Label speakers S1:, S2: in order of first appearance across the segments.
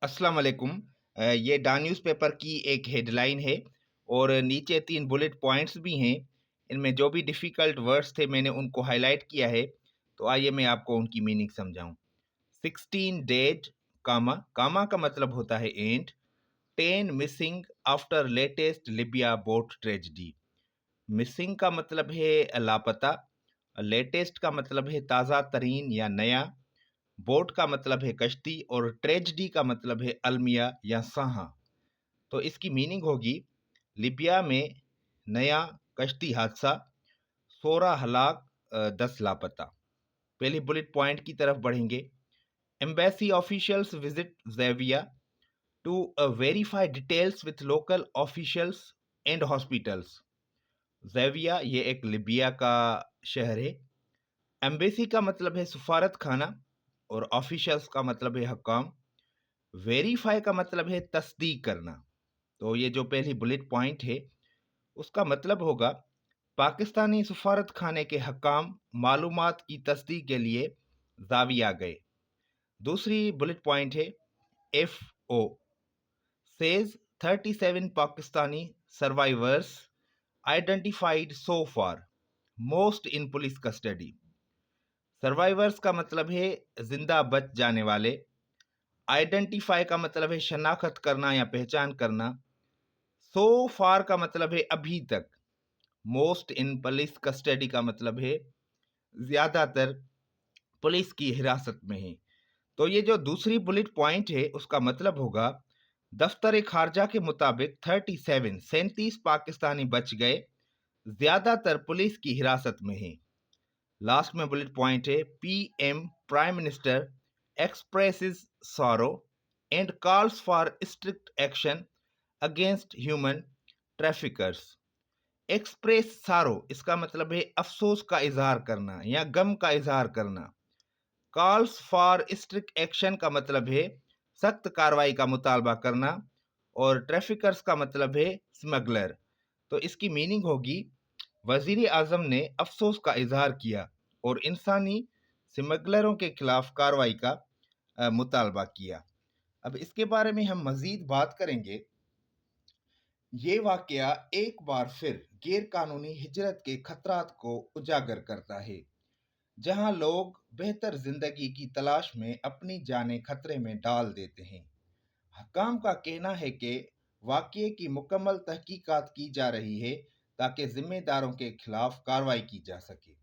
S1: अस्सलाम वालेकुम। ये डा न्यूज़पेपर की एक हेडलाइन है और नीचे 3 बुलेट पॉइंट्स भी हैं। इनमें जो भी डिफ़िकल्ट वर्ड्स थे मैंने उनको हाइलाइट किया है, तो आइए मैं आपको उनकी मीनिंग समझाऊँ। 16 डेड, कामा का मतलब होता है and, 10 missing after latest Libya boat tragedy. Missing का मतलब है लापता, लेटेस्ट का मतलब है ताज़ा तरीन या नया, बोट का मतलब है कश्ती और ट्रेजेडी का मतलब है अलमिया या साहा। तो इसकी मीनिंग होगी लिबिया में नया कश्ती हादसा, 16 हलाक, 10 लापता। पहली बुलेट पॉइंट की तरफ बढ़ेंगे। Embassy officials visit Zawiya to verify details with local officials and hospitals. Zawiya ये एक लिबिया का शहर है। एम्बेसी का मतलब है सफारत खाना और ऑफिशियल्स का मतलब है हकाम। वेरीफाई का मतलब है तस्दीक करना। तो ये जो पहली बुलेट पॉइंट है उसका मतलब होगा पाकिस्तानी सफारत खाने के हकाम मालूमात की तस्दीक के लिए ज़ाविया गए। दूसरी बुलेट पॉइंट है F O says 37 Pakistani survivors identified so far, most in police custody. Survivors का मतलब है जिंदा बच जाने वाले। आइडेंटिफाई का मतलब है शनाख्त करना या पहचान करना। सो फार का मतलब है अभी तक। मोस्ट इन पुलिस कस्टडी का मतलब है ज्यादातर पुलिस की हिरासत में है। तो ये जो दूसरी बुलेट पॉइंट है उसका मतलब होगा दफ्तर खारजा के मुताबिक 37 पाकिस्तानी बच गए, ज्यादातर पुलिस की हिरासत में है। लास्ट में बुलेट पॉइंट है PM prime minister expresses sorrow and calls for strict action against human traffickers. Express सारो इसका मतलब है अफसोस का इजहार करना या गम का इजहार करना। कॉल्स फॉर स्ट्रिक्ट एक्शन का मतलब है सख्त कार्रवाई का मुतालबा करना और ट्रैफिकर्स का मतलब है स्मगलर। तो इसकी मीनिंग होगी वजीर आजम ने अफसोस का इजहार किया और इंसानी स्मगलरों के खिलाफ कार्रवाई का मुतालबा किया। अब इसके बारे में हम मजीद बात करेंगे। ये वाकया एक बार फिर गैर कानूनी हिजरत के खतरात को उजागर करता है, जहां लोग बेहतर जिंदगी की तलाश में अपनी जानें खतरे में डाल देते हैं। हकाम का कहना है कि वाकये की मुकम्मल तहकीकात की जा रही है ताकि जिम्मेदारों के खिलाफ कार्रवाई की जा सके।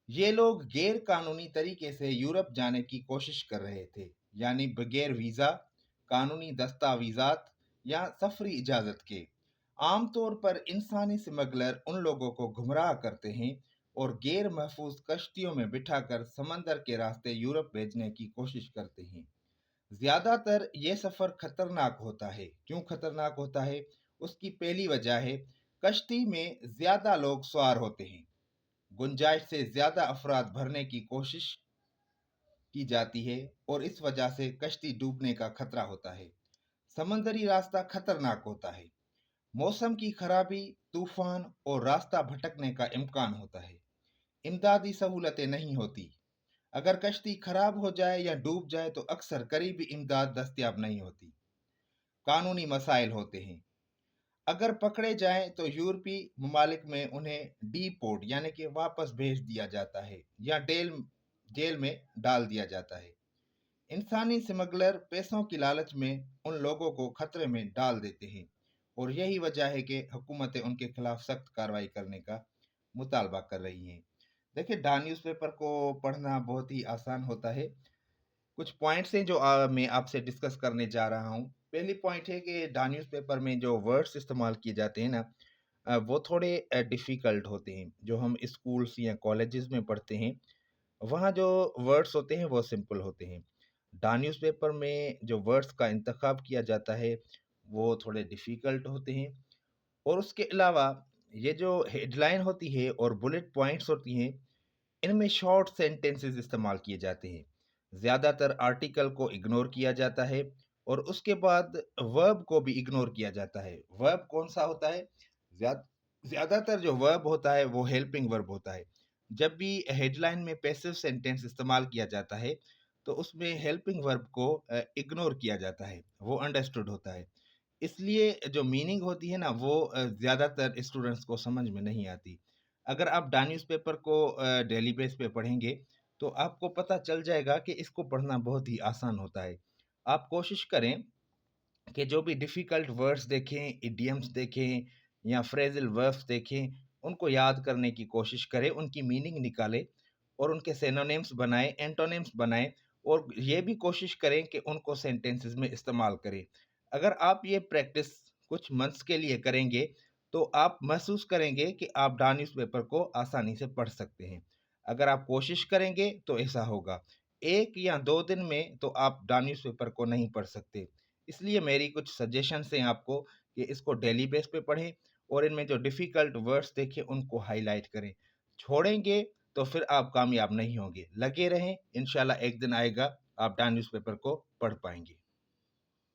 S1: ये लोग गैर कानूनी तरीके से यूरोप जाने की कोशिश कर रहे थे, यानी बगैर वीज़ा, कानूनी दस्तावेजात या सफरी इजाज़त के। आमतौर पर इंसानी स्मगलर उन लोगों को गुमराह करते हैं और गैर महफूज कश्तियों में बिठाकर समंदर के रास्ते यूरोप भेजने की कोशिश करते हैं। ज़्यादातर ये सफ़र खतरनाक होता है। क्यों खतरनाक होता है? उसकी पहली वजह है कश्ती में ज़्यादा लोग सवार होते हैं, गुंजाइश से ज़्यादा अफराद भरने की कोशिश की जाती है और इस वजह से कश्ती डूबने का खतरा होता है। समंदरी रास्ता खतरनाक होता है। मौसम की खराबी, तूफान और रास्ता भटकने का इम्कान होता है। इमदादी सहूलतें नहीं होती। अगर कश्ती खराब हो जाए या डूब जाए तो अक्सर करीबी इमदाद दस्तयाब नहीं होती। कानूनी मसाइल होते हैं। अगर पकड़े जाएं तो यूरोपीय ममालिक में उन्हें डीपोर्ट यानी कि वापस भेज दिया जाता है या जेल में डाल दिया जाता है। इंसानी स्मगलर पैसों की लालच में उन लोगों को खतरे में डाल देते हैं और यही वजह है कि हुकूमतें उनके खिलाफ सख्त कार्रवाई करने का मुतालबा कर रही हैं। देखिए, डा न्यूज़पेपर को पढ़ना बहुत ही आसान होता है। कुछ पॉइंट्स हैं जो मैं आपसे डिस्कस करने जा रहा हूँ। पहली पॉइंट है कि डा न्यूज़पेपर में जो वर्ड्स इस्तेमाल किए जाते हैं ना, वो थोड़े डिफ़िकल्ट होते हैं। जो हम स्कूल्स या कॉलेजेस में पढ़ते हैं, वहाँ जो वर्ड्स होते हैं वो सिंपल होते हैं। डा न्यूज़पेपर में जो वर्ड्स का इंतखाब किया जाता है, वो थोड़े डिफ़िकल्ट होते हैं और उसके अलावा ये जो हेडलाइन होती है और बुलेट पॉइंट्स होती हैं, इनमें शॉर्ट सेंटेंसेस इस्तेमाल किए जाते हैं। ज़्यादातर आर्टिकल को इग्नोर किया जाता है और उसके बाद वर्ब को भी इग्नोर किया जाता है। वर्ब कौन सा होता है? ज़्यादातर जो वर्ब होता है वो हेल्पिंग वर्ब होता है। जब भी हेडलाइन में पैसिव सेंटेंस इस्तेमाल किया जाता है تو اس میں ہیلپنگ ورب کو اگنور کیا جاتا ہے، وہ انڈرسٹوڈ ہوتا ہے۔ اس لیے جو میننگ ہوتی ہے نا وہ زیادہ تر اسٹوڈنٹس کو سمجھ میں نہیں آتی۔ اگر آپ ڈان نیوز پیپر کو ڈیلی بیس پہ پڑھیں گے تو آپ کو پتہ چل جائے گا کہ اس کو پڑھنا بہت ہی آسان ہوتا ہے۔ آپ کوشش کریں کہ جو بھی ڈیفیکلٹ ورڈز دیکھیں، ایڈیمز دیکھیں یا فریزل وربس دیکھیں، ان کو یاد کرنے کی کوشش کریں، ان کی میننگ نکالیں اور ان کے سینونیمز بنائیں، اینٹونیمز بنائیں، اور یہ بھی کوشش کریں کہ ان کو سینٹینسز میں استعمال کریں۔ اگر آپ یہ پریکٹس کچھ منتھس کے لیے کریں گے تو آپ محسوس کریں گے کہ آپ ڈان نیوز پیپر کو آسانی سے پڑھ سکتے ہیں۔ اگر آپ کوشش کریں گے تو ایسا ہوگا۔ 1 یا 2 دن میں تو آپ ڈان نیوز پیپر کو نہیں پڑھ سکتے۔ اس لیے میری کچھ سجیشنس ہیں آپ کو کہ اس کو ڈیلی بیس پہ پڑھیں اور ان میں جو ڈیفیکلٹ ورڈز دیکھیں ان کو ہائی لائٹ کریں۔ چھوڑیں گے تو پھر آپ کامیاب نہیں ہوں گے۔ لگے رہیں، انشاءاللہ ایک دن آئے گا آپ ڈان نیوز پیپر کو پڑھ پائیں گے۔